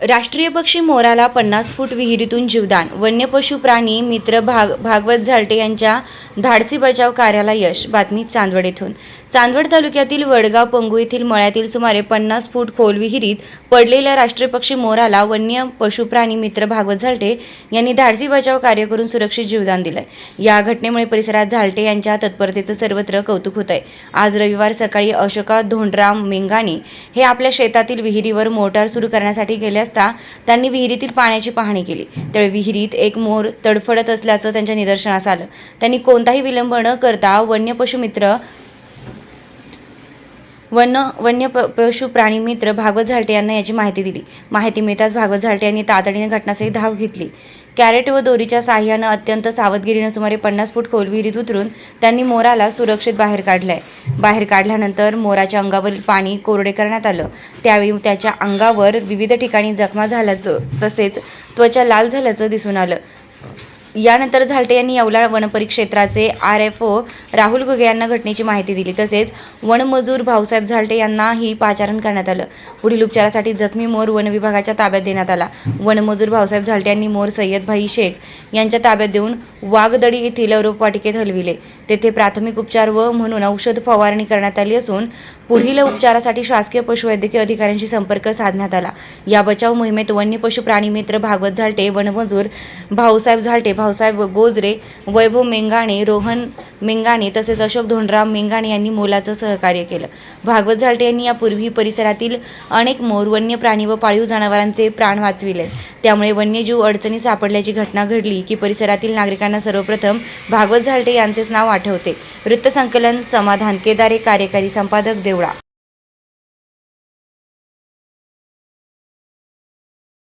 राष्ट्रीय पक्षी मोराला 50 फूट विहिरीतून जीवदान. वन्य पशु प्राणी मित्र भागवत झालटे यांच्या धाडसी बचाव कार्याला यश. बातमी चांदवड येथून. चांदवड तालुक्यातील वडगाव पंगू येथील मळ्यातील सुमारे 50 फूट खोल विहिरीत पडलेल्या राष्ट्रीय पक्षी मोराला वन्य पशु प्राणी मित्र भागवत झालटे यांनी धाडसी बचाव कार्य करून सुरक्षित जीवदान दिले. या घटनेमुळे परिसरात झालटे यांच्या तत्परतेचं सर्वत्र कौतुक होत आहे. आज रविवार सकाळी अशोका धोंडराम मेंगाणी हे आपल्या शेतातील विहिरीवर मोटार सुरू करण्यासाठी गेले असता त्यांनी विहिरीतील पाण्याची पाहणी केली. त्यावेळी विहिरीत एक मोर तडफडत असल्याचं त्यांच्या निदर्शनास आलं. त्यांनी कोणताही विलंब न करता वन्य पशु प्राणी मित्र भागवत झालटे यांना याची माहिती दिली. माहिती मिळताच भागवत झालटे यांनी तातडीने घटनास्थळी धाव घेतली. कॅरेट व दोरीच्या साहाय्यानं अत्यंत सावधगिरीनं सुमारे 50 फूट खोल विहिरीत उतरून त्यांनी मोराला सुरक्षित बाहेर काढलंय. बाहेर काढल्यानंतर मोराच्या अंगावरील पाणी कोरडे करण्यात आलं. त्यावेळी त्याच्या अंगावर विविध ठिकाणी जखमा झाल्याचं तसेच त्वचा लाल झाल्याचं दिसून आलं. यानंतर झालटे यांनी येवला वनपरिक्षेत्राचे RFO राहुल घुगे यांना घटनेची माहिती दिली. तसेच वनमजूर भाऊसाहेब झालटे यांनाही पाचारण करण्यात आलं. पुढील उपचारासाठी जखमी मोर वन विभागाच्या ताब्यात देण्यात आला. वनमजूर भाऊसाहेब झालटे यांनी मोर सय्यदभाई शेख यांच्या ताब्यात देऊन वाघदडी येथील रोपवाटिकेत हलविले. तेथे प्राथमिक उपचार व म्हणून औषध फवारणी करण्यात आली असून पुढील उपचारासाठी शासकीय पशुवैद्यकीय अधिकाऱ्यांशी संपर्क साधण्यात आला. या बचाव मोहिमेत वन्य पशु प्राणी मित्र भागवत झालटे, वनमजूर भाऊसाहेब झालटे, भाऊसाहेब गोजरे, वैभव मेंगाणे, रोहन मेंगाणे तसेच अशोक धोंडराम मेंगाणे यांनी मोलाचं सहकार्य केलं. भागवत झालटे यांनी यापूर्वी परिसरातील अनेक मोर, वन्य प्राणी व पाळीव जनावरांचे प्राण वाचविले. त्यामुळे वन्यजीव अडचणी सापडल्याची घटना घडली की परिसरातील नागरिकांना सर्वप्रथम भागवत झालटे यांचेच नाव आठवते. वृत्तसंकलन समाधान केदारे, कार्यकारी संपादक देवळा.